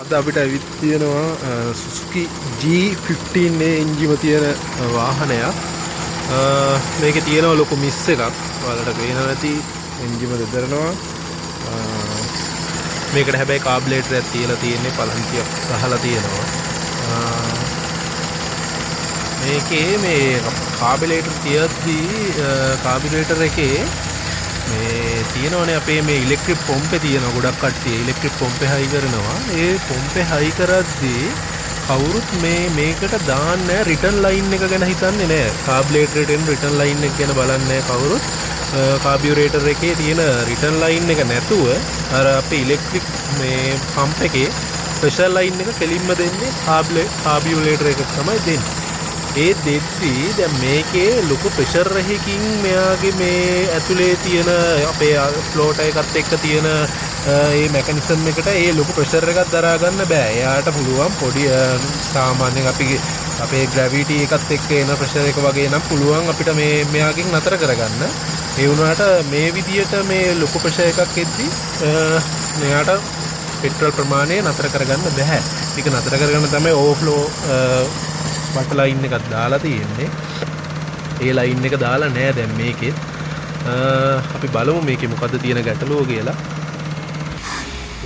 අද අපිට ඇවිත් තියෙනවා Suzuki G15 එන්ජිම තියෙන වාහනයක්. මේකේ තියෙනවා ලොකු මිස් එකක්. ඔයාලට පේනවා ඇති එන්ජිම දෙදරනවා. මේකට හැබැයි කාබ්ලේටරයක් තියලා තියෙන්නේ පලන්තියක් ගහලා තියෙනවා. මේකේ මේ කාබ්ලේටර් තියද්දී කාබ්ලේටර් එකේ මේ තියෙනවනේ අපේ මේ ඉලෙක්ට්‍රික් පොම්පේ තියෙන ගොඩක් කට්ටිය ඉලෙක්ට්‍රික් පොම්පේ හයි කරනවා. ඒ පොම්පේ හයි කරද්දී කවුරුත් මේකට දාන්නේ රිටර්න් ලයින් එක ගැන හිතන්නේ නැහැ. කාබ්ලේටරේටෙන් රිටර්න් ලයින් එක ගැන බලන්නේ කවුරුත්. කාබියුරේටර් එකේ තියෙන රිටර්න් ලයින් එක නැතුව අර අපේ ඉලෙක්ට්‍රික් මේ පම්ප් එකේ ප්‍රෙෂර් ලයින් එක කෙලින්ම දෙන්නේ කාබියුරේටර් එක තමයි දෙන්නේ. ඒ දෙද්දී දැන් මේකේ ලොකු ප්‍රෙෂර් එකකින් මෙයාගේ මේ ඇතුලේ තියෙන අපේ ෆ්ලෝ එකත් එක්ක තියෙන මේ මෙකනිසම් එකට ඒ ලොකු ප්‍රෙෂර් එකක් දරා ගන්න බෑ. එයාට පුළුවන් පොඩි සාමාන්‍යයෙන් අපි අපේ ග්‍රැවිටි එකත් එක්ක එන ප්‍රෙෂර් එක වගේ නම් පුළුවන් අපිට මේ මෙයාගෙන් නතර කරගන්න. ඒ වුණාට මේ විදියට මේ ලොකු ප්‍රෙෂර් එකක් එද්දී මෙයාට පෙට්‍රල් ප්‍රමාණය නතර කරගන්න බෑ. ඒක නතර කරගන්න තමයි ඕවර්ෆ්ලෝ බට ලයින් එකක් දාලා තියෙන්නේ. ඒ ලයින් එක දාලා නෑ දැන් මේකෙත්. අපි බලමු මේකේ මොකද්ද තියෙන ගැටලුව කියලා.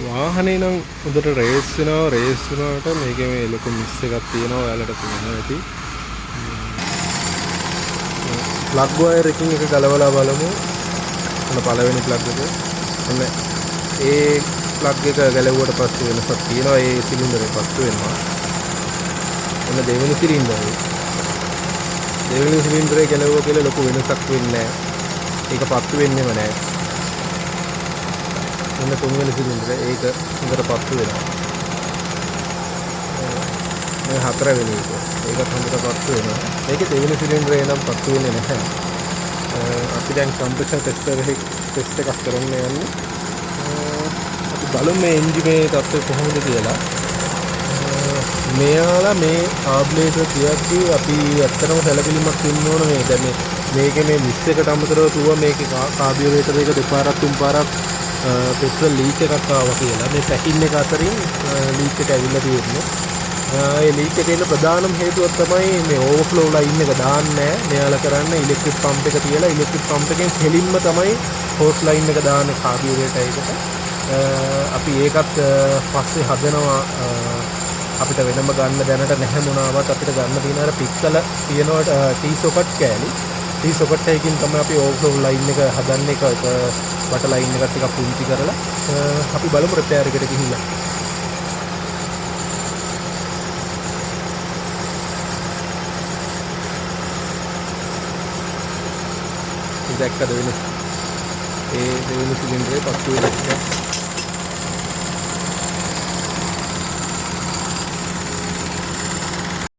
වාහනේ නම් හොඳට රේස් වෙනවා. රේස් වුණාට මේකේ මේ ලොකු මිස් එකක් තියෙනවා. ඔයාලට පේනවා ඇති. ප්ලග් වයර් එකකින් එක ගලවලා බලමු. ඔන්න පළවෙනි ප්ලග් එක. ඔන්න ඒ ප්ලග් එක ගැලවුවට පස්සේ වෙනසක් තියෙනවා. ඒ සිලින්ඩරේ පත්තු වෙනවා. ඔන්න දෙවෙනි සිලින්ඩරේ. දෙවෙනි සිලින්ඩරේ ගැලවුවා කියලා ලොකු වෙනසක් වෙන්නේ නැහැ. ඒක පත්තු වෙන්නේම නැහැ. ඔන්න තුන්වෙනි සිලින්ඩරේ ඒක හොඳට පත්තු වෙනවා. මේ හතරවෙනි එක. ඒකත් හොඳට පත්තු වෙනවා. මේකේ දෙවෙනි සිලින්ඩරේ නම් පත්තු වෙන්නේ නැහැ. අපි දැන් කම්ප්‍රෙෂර් ටෙස්ට් එකක් කරන්න යන්නේ. අපි බලමු මේ එන්ජිමේ තත්ත්වය කොහොමද කියලා. මෙයාලා මේ කාබ්ලේටර් තියද්දී අපි ඇත්තටම සැලකිලිමත් වෙන්න ඕන මේ දැන් මේකේ මේ මිස් එකට අමතරව තුවා මේකේ කාබියුරේටර් එක දෙපාරක් තුන් පාරක් පෙට්‍රල් ලීක් එකක් ආවා කියලා. මේ පැකින් එක අතරින් ලීක් එක ඇවිල්ලා තියෙන්නේ. ඒ ලීක් එකේ ඉන්න ප්‍රධානම හේතුව තමයි මේ ඕවර්ෆ්ලෝ ලයින් එක දාන්නේ නැහැ. මෙයාලා කරන්නේ ඉලෙක්ට්‍රික් පම්ප් එක තියලා ඉලෙක්ට්‍රික් පම්ප් එකෙන් කෙලින්ම තමයි හෝස් ලයින් එක දාන්නේ කාබියුරේටර් එකට. අපි ඒකත් පස්සේ හදනවා අපිට වෙනම ගන්න දැනට නැහැ මොනවාවත් අපිට ගන්න තියෙන අර පික්සල තියෙනවා T socket කෑලි. T socket එකකින් තමයි අපි ඕවර්ෆ්ලෝ ලයින් එක හදන්නේ. ඒක බට ලයින් එකත් ටිකක් පුංචි කරලා අපි බලමු රිපෙයාර් එකට ගිහිල්ලා. දැක්කද වෙනස? ඒ දෙවෙනි සිලින්ඩරේ පත්තු වෙන එක